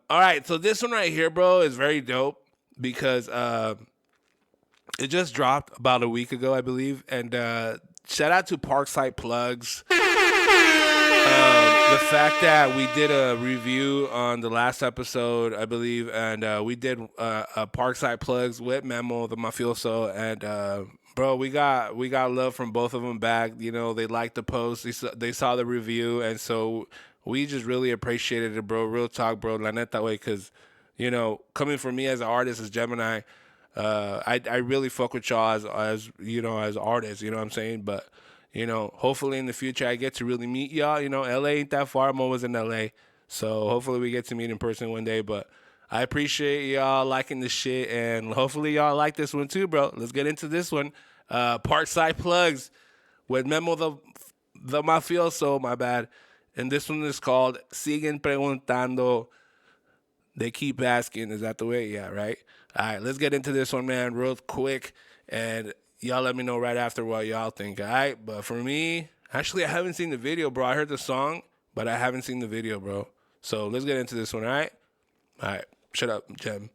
All right, so this one right here, bro, is very dope because it just dropped about a week ago, I believe. And shout out to Parkside Plugs. The fact that we did a review on the last episode, I believe, and we did a Parkside Plugs with Memo The Mafioso, and bro, we got love from both of them back. You know, they liked the post, they saw the review, and so we just really appreciated it, bro. Real talk, bro. La neta, way, because you know, coming from me as an artist, as Gemini, I really fuck with y'all as you know, as artists. You know what I'm saying? But you know, hopefully in the future I get to really meet y'all. You know, LA ain't that far. I'm always in LA. So hopefully we get to meet in person one day. But I appreciate y'all liking this shit. And hopefully y'all like this one too, bro. Let's get into this one. Parkside Plugs with Memo the Mafioso, my bad. And this one is called Siguen Preguntando. They keep asking. Is that the way? Yeah, right? All right, let's get into this one, man, real quick. And y'all let me know right after what y'all think, all right? But for me, actually, I haven't seen the video, bro. I heard the song, but I haven't seen the video, bro. So let's get into this one, all right? All right, shut up, Gem.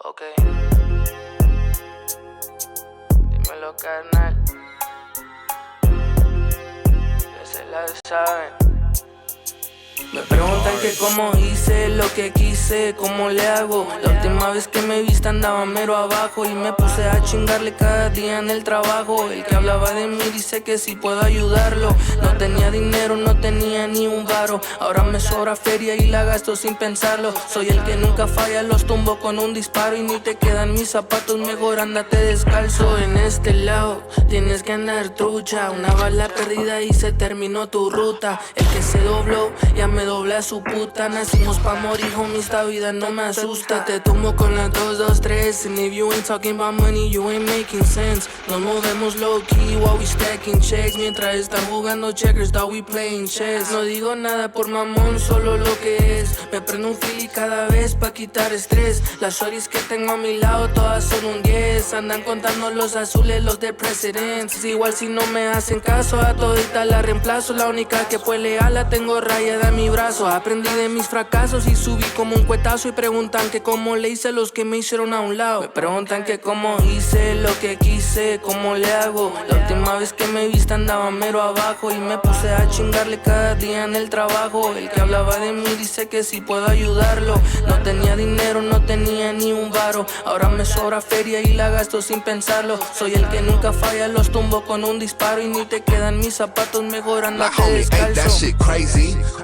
Okay. Dímelo, carnal. Ya se la saben. Me preguntan que cómo hice lo que quise, cómo le hago. La última vez que me viste andaba mero abajo y me puse a chingarle cada día en el trabajo. El que hablaba de mí dice que sí puedo ayudarlo. No tenía dinero, no tenía ni un varo. Ahora me sobra feria y la gasto sin pensarlo. Soy el que nunca falla, los tumbo con un disparo. Y ni te quedan mis zapatos, mejor ándate descalzo. En este lado tienes que andar trucha. Una bala perdida y se terminó tu ruta. El que se dobló ya me doblé a su puta. Nacimos pa' morir, homie, esta vida no me asusta. Te tomo con la 2, 2, 3. And if you ain't talking about money, you ain't making sense. Nos movemos low key while we stacking checks. Mientras están jugando checkers, dog, we playing chess. No digo nada por mamón, solo lo que es. Me prendo un fili cada vez pa' quitar estrés. Las shorties que tengo a mi lado, todas son un 10. Andan contando los azules, los de precedentes. Igual si no me hacen caso, a todita la reemplazo. La única que fue leal la tengo rayada en mi brazo. Aprendí de mis fracasos y subí como un cuetazo. Y preguntan que cómo le hice a los que me hicieron a un lado. Me preguntan que cómo hice lo que quise, cómo le hago. La última vez que me viste andaba mero abajo y me puse a chingarle cada día en el trabajo. El que hablaba de mí dice que sí puedo ayudarlo. No tenía dinero, no tenía ni un varo. Ahora me sobra feria y la gasto sin pensarlo. Soy el que nunca falla, los tumbo con un disparo. Y ni te quedan mis zapatos, mejor andate descalzo.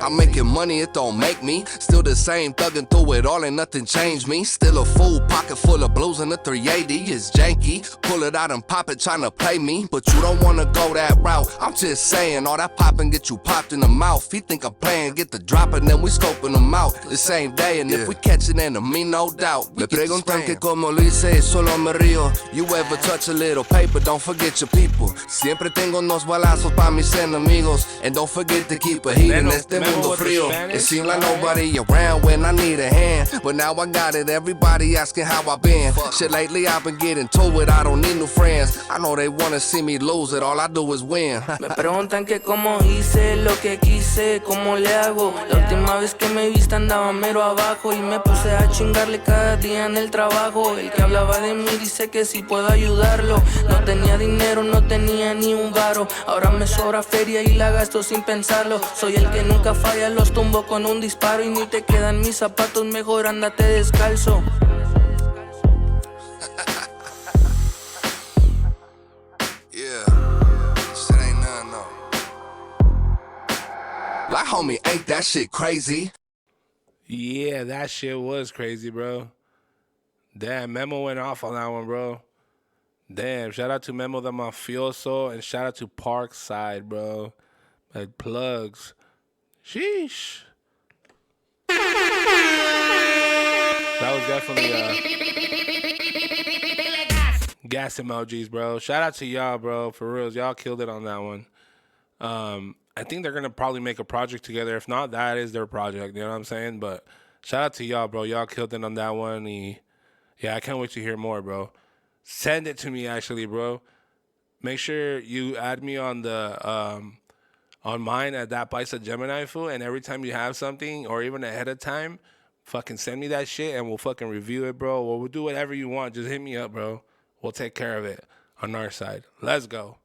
I'm making money, it don't make me. Still the same, thugging through it all, and nothing changed me. Still a fool, pocket full of blues, and the 380 is janky. Pull it out and pop it, trying to play me. But you don't wanna go that route. I'm just saying, all that popping get you popped in the mouth. He think I'm playing, get the drop, and then we scoping them out the same day. And if we catch an enemy, no doubt. Me preguntan que como lo hice, solo me río. You ever touch a little paper, don't forget your people. Siempre tengo unos balazos pa' mis enemigos. And don't forget to keep a heat in este mundo frío. It seemed like nobody around when I need a hand. But now I got it, everybody asking how I been. Shit, lately I've been getting to it, I don't need new friends. I know they wanna see me lose it, all I do is win. Me preguntan que cómo hice lo que quise, cómo le hago. La última vez que me viste andaba mero abajo y me puse a chingarle cada día en el trabajo. El que hablaba de mí dice que sí puedo ayudarlo. No tenía dinero, no tenía ni un varo. Ahora me sobra feria y la gasto sin pensarlo. Soy el que nunca falla, los tumbo con un disparo. Y ni te quedan mis zapatos, mejor ándate descalzo. Yeah, shit ain't nothing though. Like homie, ain't that shit crazy? Yeah, that shit was crazy, bro. Damn, Memo went off on that one, bro. Damn, shout out to Memo the Mafioso and shout out to Parkside, bro. Like plugs. Sheesh. That was definitely gas emojis, bro. Shout out to y'all, bro. For reals, y'all killed it on that one. I think they're gonna probably make a project together. If not, that is their project. You know what I'm saying? But shout out to y'all, bro. Y'all killed it on that one. Yeah, I can't wait to hear more, bro. Send it to me, actually, bro. Make sure you add me on the on mine at that Paisa Gemini fool. And every time you have something, or even ahead of time, fucking send me that shit and we'll fucking review it, bro. Or we'll do whatever you want. Just hit me up, bro. We'll take care of it on our side. Let's go.